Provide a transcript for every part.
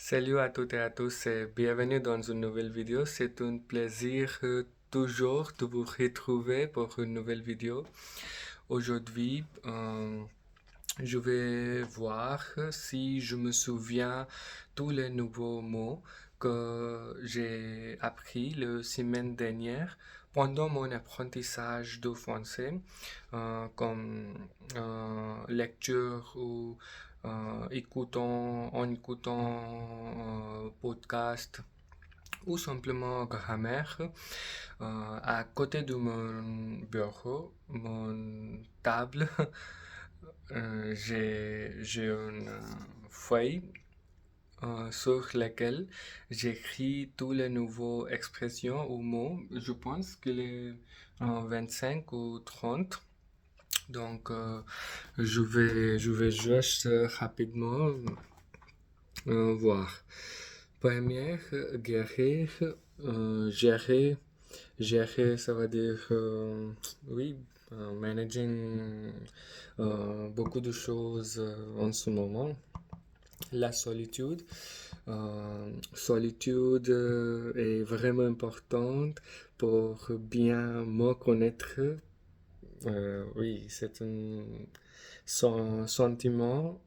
Salut à toutes et à tous et bienvenue dans une nouvelle vidéo. C'est un plaisir toujours de vous retrouver pour une nouvelle vidéo. Aujourd'hui, je vais voir si je me souviens tous les nouveaux mots que j'ai appris la semaine dernière pendant mon apprentissage de français, comme lecture ou en écoutant podcast ou simplement grammaire. À côté de mon bureau, mon table, j'ai une feuille sur laquelle j'écris tous les nouveaux expressions ou mots. Je pense qu'il est 25 ou 30. Donc, je vais juste rapidement voir. Première, guérir, gérer. Gérer, ça veut dire, oui, managing beaucoup de choses en ce moment. La solitude. Solitude est vraiment importante pour bien me connaître. Oui, c'est un sentiment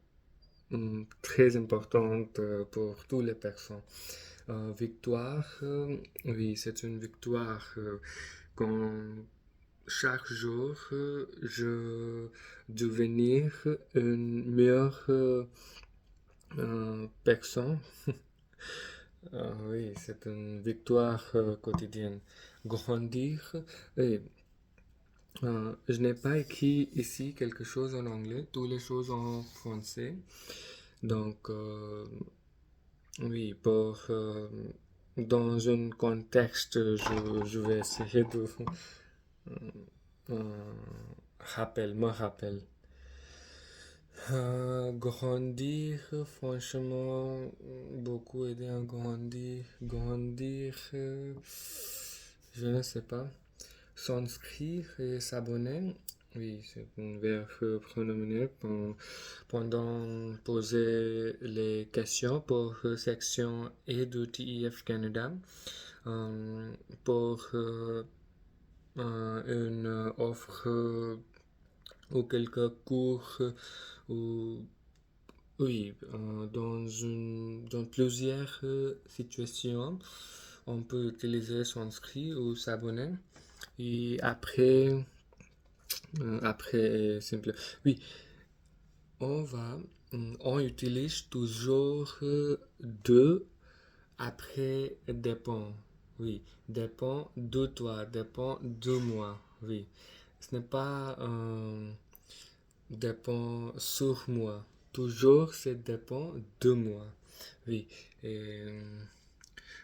très important pour toutes les personnes. Victoire, oui, c'est une victoire quand chaque jour je devenir une meilleure personne. Oui, c'est une victoire quotidienne. Grandir, oui, je n'ai pas écrit ici quelque chose en anglais, toutes les choses en français. Donc, oui, dans un contexte, je vais essayer de euh, me rappeler. Grandir, franchement, beaucoup aider à grandir. Grandir, je ne sais pas. S'inscrire et s'abonner. Oui, c'est un verbe pronominal pendant poser les questions pour section E de TIF Canada. Pour une offre ou quelques cours ou oui, dans plusieurs situations, on peut utiliser s'inscrire ou s'abonner. Et après, simple. Oui, on va, on utilise toujours de après dépend. Oui, dépend de toi, dépend de moi. Oui, ce n'est pas dépend sur moi. Toujours, c'est dépend de moi. Oui, et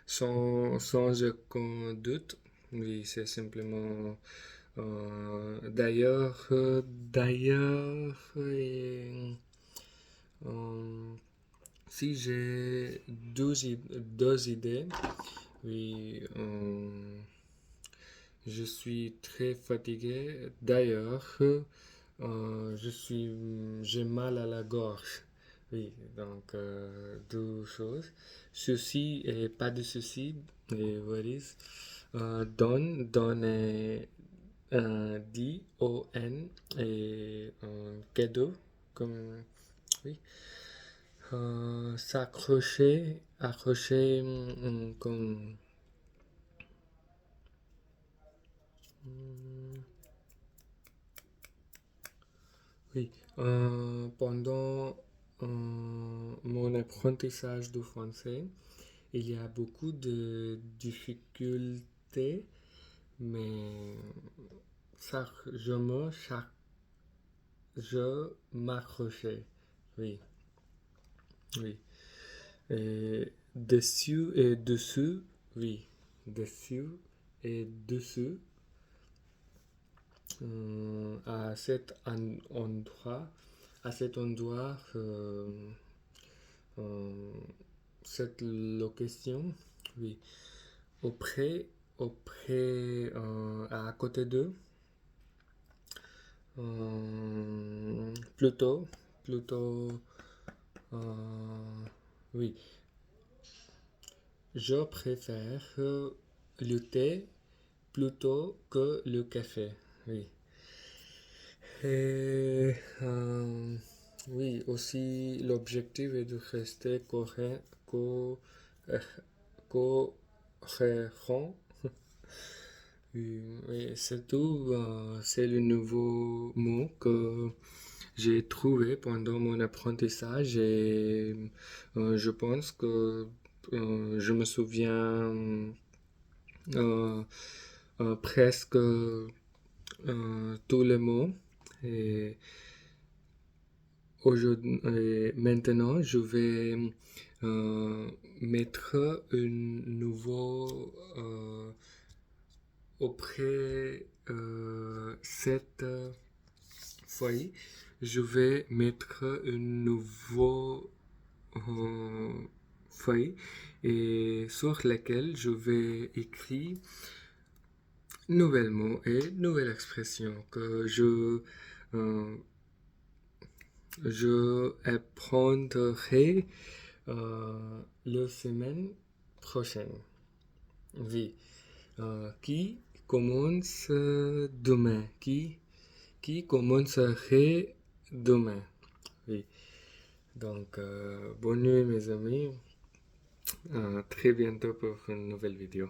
sans aucun doute. Oui, c'est simplement. D'ailleurs, euh, si j'ai deux idées, oui, je suis très fatigué. D'ailleurs, j'ai mal à la gorge. Oui, donc deux choses. Ceci et pas de ceci. Et what is? Don est D-O-N et cadeau, comme, oui. S'accrocher, accrocher, comme, hum, oui. Pendant mon apprentissage du français, il y a beaucoup de difficultés, mais chaque, je m'accrochais. Oui, oui. Et dessus et dessous, oui. Dessus et dessous, endroit, à cet endroit, euh, cette location, oui. Auprès, à côté d'eux, plutôt, plutôt, oui. je préfère le thé plutôt que le café. Oui. Et oui, aussi l'objectif est de rester euh, cohérent. Oui, c'est tout. C'est le nouveau mot que j'ai trouvé pendant mon apprentissage et je pense que je me souviens euh, presque tous les mots. Et aujourd'hui, maintenant, je vais mettre un nouveau auprès cette feuille. Je vais mettre un nouveau feuille et sur laquelle je vais écrire nouveaux mots et nouvelles expressions que euh, je apprendrai la semaine prochaine. Oui. Qui commence demain? Qui commencerait demain? Oui. Donc, bonne nuit mes amis. À très bientôt pour une nouvelle vidéo.